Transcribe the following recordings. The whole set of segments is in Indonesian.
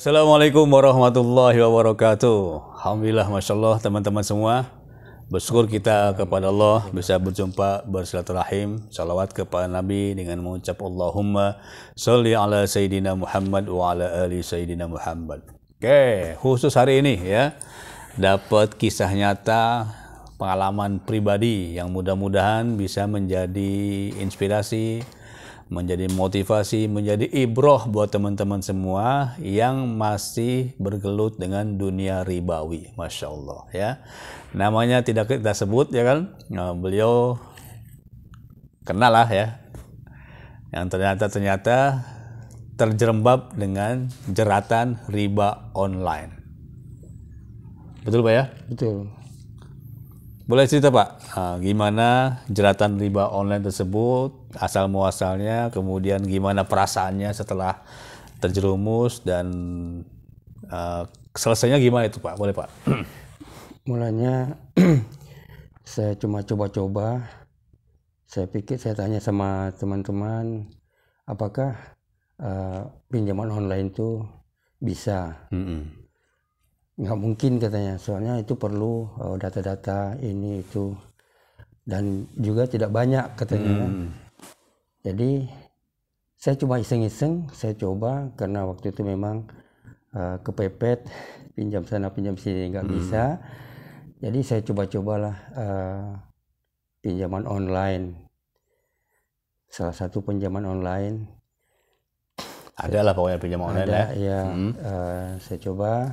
Assalamualaikum warahmatullahi wabarakatuh. Alhamdulillah, Masya Allah teman-teman semua. Bersyukur kita kepada Allah bisa berjumpa, bersilaturahim, salawat kepada Nabi dengan mengucap Allahumma sholli ala Sayyidina Muhammad wa ala ali Sayyidina Muhammad. Oke, khusus hari ini ya, dapat kisah nyata, pengalaman pribadi yang mudah-mudahan bisa menjadi inspirasi, menjadi motivasi, menjadi ibroh buat teman-teman semua yang masih bergelut dengan dunia ribawi. Masya Allah ya. Namanya tidak kita sebut ya kan. Nah, beliau kenal lah ya. Yang ternyata terjerembab dengan jeratan riba online. Betul Pak ya? Betul. Boleh cerita Pak, gimana jeratan riba online tersebut, asal muasalnya, kemudian gimana perasaannya setelah terjerumus dan selesainya gimana itu Pak? Boleh Pak? Mulanya saya cuma coba-coba. Saya pikir, saya tanya sama teman-teman, apakah pinjaman online itu bisa? Nggak mungkin katanya, soalnya itu perlu data-data ini itu, dan juga tidak banyak katanya. Jadi saya cuma iseng-iseng, saya coba karena waktu itu memang kepepet, pinjam sana pinjam sini nggak bisa. Jadi saya coba-cobalah pinjaman online, salah satu pinjaman online. Adalah pokoknya pinjaman online ya. Saya coba.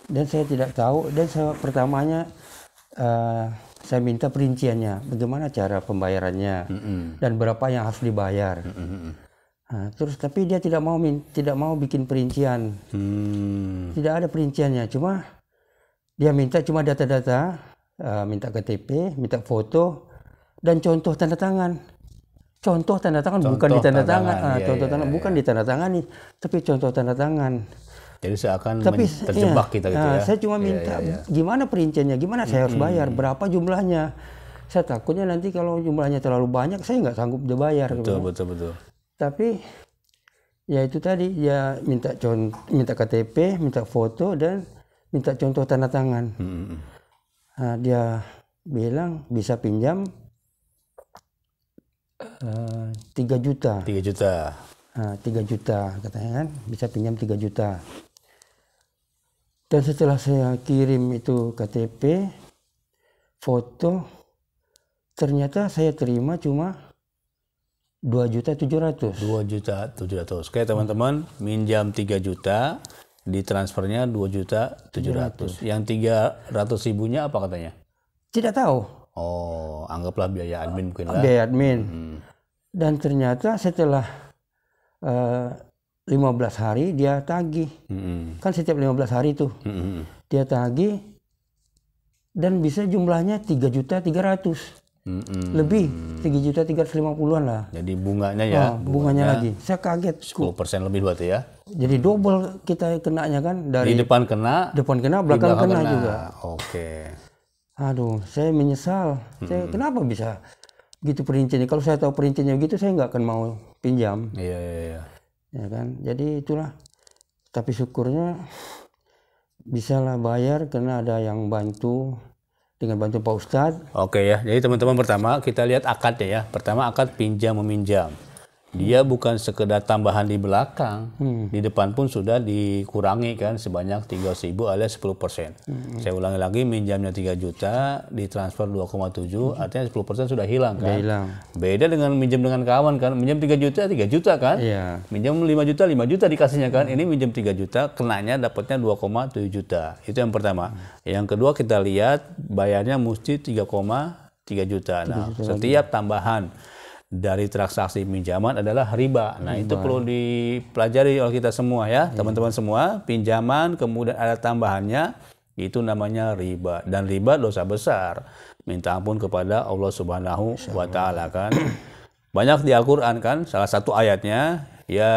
Dan saya tidak tahu, dan pertamanya saya minta perinciannya, bagaimana cara pembayarannya dan berapa yang harus dibayar. Nah, terus tapi dia tidak mau bikin perincian, tidak ada perinciannya, cuma dia minta cuma data-data, minta KTP, minta foto dan contoh tanda tangan. Contoh tanda tangan bukan di tanda tangan, bukan di tanda tangan, tapi contoh tanda tangan. Jadi seakan terjebak kita gitu ya. Saya cuma minta gimana perinciannya, gimana saya harus bayar, berapa jumlahnya. Saya takutnya nanti kalau jumlahnya terlalu banyak, saya nggak sanggup dibayar. Betul. Tapi ya itu tadi, ya minta KTP, minta foto dan minta contoh tanda tangan. Nah, dia bilang bisa pinjam 3 juta. 3 juta. Nah, 3 juta katanya kan, bisa pinjam 3 juta. Dan setelah saya kirim itu KTP, foto, ternyata saya terima cuma 2.700.000. 2.700.000. Oke teman-teman, minjam 3 juta, ditransfernya 2.700.000. Yang 300.000-nya apa katanya? Tidak tahu. Oh, anggaplah biaya admin mungkin lah. Biaya admin. Dan ternyata setelah 15 hari dia tagih. Kan setiap 15 hari tuh dia tagih, dan bisa jumlahnya 3.300.000. Lebih 3.350.000-an lah. Jadi bunganya ya? Bunganya lagi. Saya kaget. 10% lebih berarti ya? Jadi double kita kenanya kan, dari di depan kena, belakang kena juga. Oke. Aduh, saya menyesal. Saya kenapa bisa gitu perinciannya? Kalau saya tahu perinciannya gitu, saya nggak akan mau pinjam. Iya. Ya kan, jadi itulah. Tapi syukurnya bisalah bayar karena ada yang bantu, dengan bantu Pak Ustadz. Oke ya, jadi teman-teman pertama kita lihat akadnya ya. Pertama akad pinjam meminjam. Dia bukan sekedar tambahan di belakang, di depan pun sudah dikurangi kan sebanyak 3.000 alias 10%. Saya ulangi lagi, minjamnya 3 juta, ditransfer 2,7, artinya 10% sudah hilang kan. Beda dengan minjam dengan kawan kan, minjam 3 juta kan. Iya. Minjam 5 juta dikasihnya kan. Ini minjam 3 juta, kenanya dapatnya 2,7 juta. Itu yang pertama. Yang kedua kita lihat bayarnya mesti 3,3 juta. Nah, setiap tambahan dari transaksi pinjaman adalah riba. Nah, itu perlu dipelajari oleh kita semua ya, teman-teman semua. Pinjaman kemudian ada tambahannya, itu namanya riba. Dan riba dosa besar. Minta ampun kepada Allah Subhanahu wa Ta'ala kan. Banyak di Al-Qur'an kan, salah satu ayatnya, ya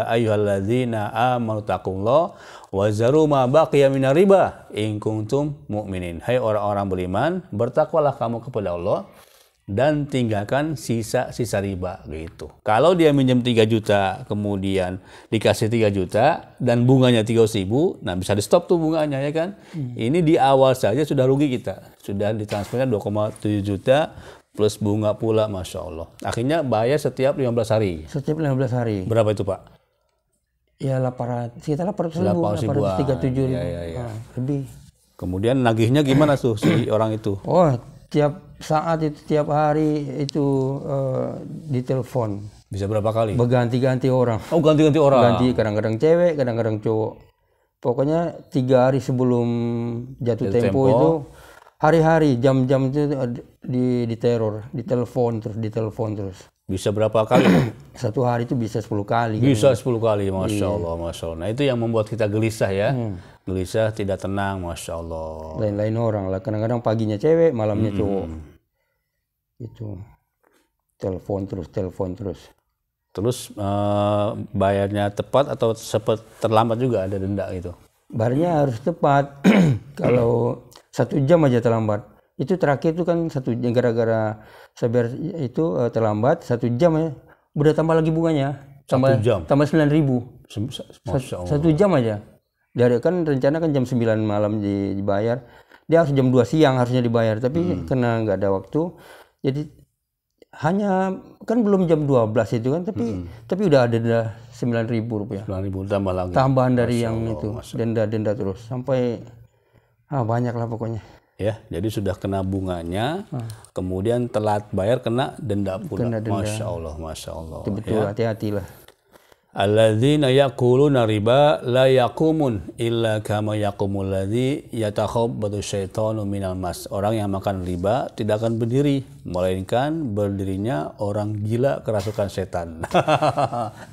ayyuhalladzina amanu taqullaha wa zaru ma baqiya minar riba in kuntum mu'minin. Hai orang-orang beriman, bertakwalah kamu kepada Allah dan tinggalkan sisa-sisa riba gitu. Kalau dia minjem 3 juta kemudian dikasih 3 juta dan bunganya 300.000, nah bisa di stop tuh bunganya ya kan. Ini di awal saja sudah rugi kita, sudah ditransfernya 2,7 juta plus bunga pula, Masya Allah. Akhirnya bayar setiap 15 hari. Setiap 15 hari. Berapa itu Pak? Ya 800, sekitar 800.000, 837.000. Ya. Lebih. Kemudian nagihnya gimana tuh si orang itu? Oh, tiap saat itu, tiap hari itu ditelepon. Bisa berapa kali? Berganti-ganti orang. Oh, ganti-ganti orang. Ganti, kadang-kadang cewek, kadang-kadang cowok. Pokoknya 3 hari sebelum jatuh tempo itu, hari-hari, jam-jam itu diteror, ditelepon terus. Bisa berapa kali? Satu hari itu bisa 10 kali. Bisa 10 kali, Masya Allah, Masya Allah. Nah itu yang membuat kita gelisah ya. Gelisah, tidak tenang, Masya Allah. Lain-lain orang lah. Kadang-kadang paginya cewek, malamnya cowok. Itu. Telepon terus. Terus bayarnya tepat atau terlambat juga ada denda gitu? Bayarnya harus tepat. Kalau 1 jam aja terlambat. Itu terakhir itu kan 1 jam, gara-gara saya bayar itu terlambat 1 jam ya. Udah tambah lagi bunganya. 1 jam? Tambah 9.000. Masya Allah. 1 jam aja. Dari kan rencana kan jam 9 malam dibayar. Dia harus jam 2 siang harusnya dibayar. Tapi karena nggak ada waktu. Jadi hanya kan belum jam 12 itu kan. Tapi udah ada 9.000 rupiah. 9.000 tambah lagi. Tambahan dari yang itu. Denda terus. Sampai banyak lah pokoknya. Ya, jadi sudah kena bunganya, kemudian telat bayar kena denda pula. Masya Allah, Masya Allah. Betul, hati-hatilah. Alladzina yaquluna riba la yaqumun illa kama yaqumul ladzi yatakhabbatu syaitanu minal mas. Orang yang makan riba tidak akan berdiri, melainkan berdirinya orang gila kerasukan setan.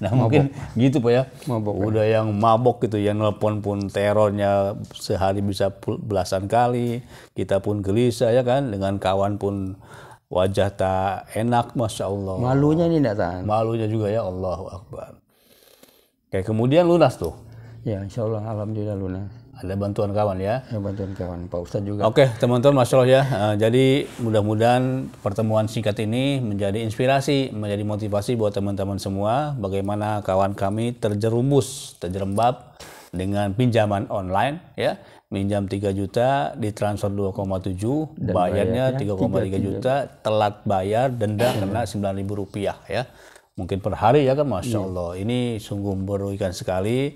Nah, mungkin gitu Pak ya. Udah yang mabok gitu, yang nelpon pun terornya sehari bisa belasan kali. Kita pun gelisah ya kan, dengan kawan pun wajah tak enak, Masya Allah. Malunya ini enggak tahan. Malunya juga ya, Allahu Akbar. Kayak kemudian lunas tuh. Ya, insya Allah, alhamdulillah lunas. Ada bantuan kawan ya. Ya, bantuan kawan, Pak Ustadz juga. Oke, teman-teman, Masya Allah ya. Jadi mudah-mudahan pertemuan singkat ini menjadi inspirasi, menjadi motivasi buat teman-teman semua. Bagaimana kawan kami terjerembab dengan pinjaman online ya. Minjam 3 juta, ditransfer 2,7, bayarnya 3,3 juta, telat bayar, denda kena 9.000 rupiah ya. Mungkin per hari ya kan, Masya Allah. Ini sungguh merugikan sekali.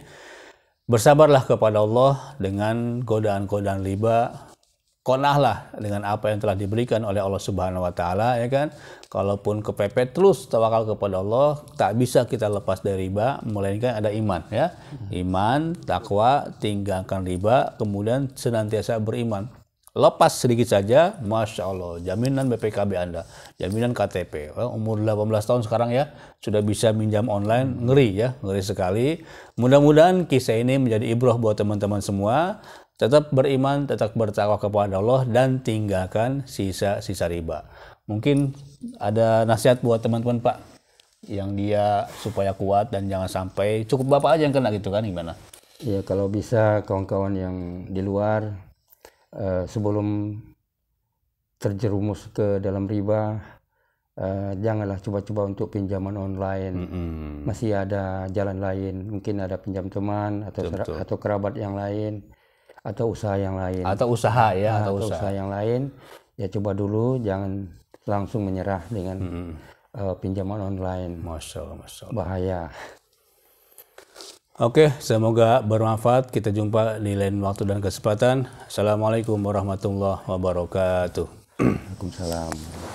Bersabarlah kepada Allah dengan godaan-godaan riba. Qanaahlah dengan apa yang telah diberikan oleh Allah Subhanahu wa taala ya kan. Kalaupun kepepet terus tawakal kepada Allah, tak bisa kita lepas dari riba melainkan ada iman ya. Iman, takwa, tinggalkan riba, kemudian senantiasa beriman. Lepas sedikit saja, Masya Allah, jaminan BPKB Anda, jaminan KTP. Umur 18 tahun sekarang ya, sudah bisa minjam online, ngeri ya, ngeri sekali. Mudah-mudahan kisah ini menjadi ibrah buat teman-teman semua. Tetap beriman, tetap bertakwa kepada Allah, dan tinggalkan sisa-sisa riba. Mungkin ada nasihat buat teman-teman Pak, yang dia supaya kuat dan jangan sampai, cukup Bapak aja yang kena gitu kan, gimana? Ya kalau bisa kawan-kawan yang di luar, sebelum terjerumus ke dalam riba, janganlah coba-coba untuk pinjaman online. Masih ada jalan lain, mungkin ada pinjam teman atau kerabat yang lain, atau usaha yang lain. Atau usaha ya, atau usaha yang lain. Ya coba dulu, jangan langsung menyerah dengan pinjaman online. Masya Allah, Masya Allah. Bahaya. Oke, semoga bermanfaat. Kita jumpa di lain waktu dan kesempatan. Assalamualaikum warahmatullahi wabarakatuh. Waalaikumsalam.